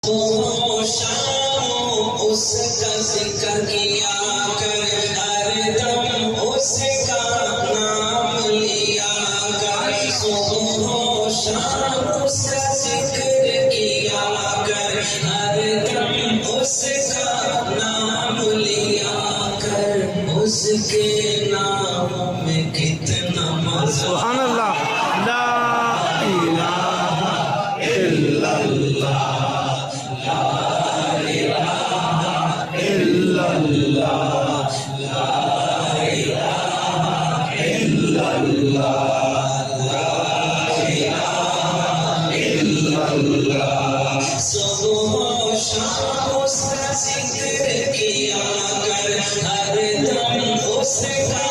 صبح و شام اس کا ذکر کیا کر، ہر دم اس کا نام لیا کر، صبح و شام اس کا ذکر کیا کر، ہر دم اس کا نام لیا کر، اس کے نام میں کتنا مزہ۔ سبحان اللہ، لا الہ الا اللہ، الا اللہ، الا اللہ۔ صبح و شام اس کا ذکر کیا کر، ہر دم اس کا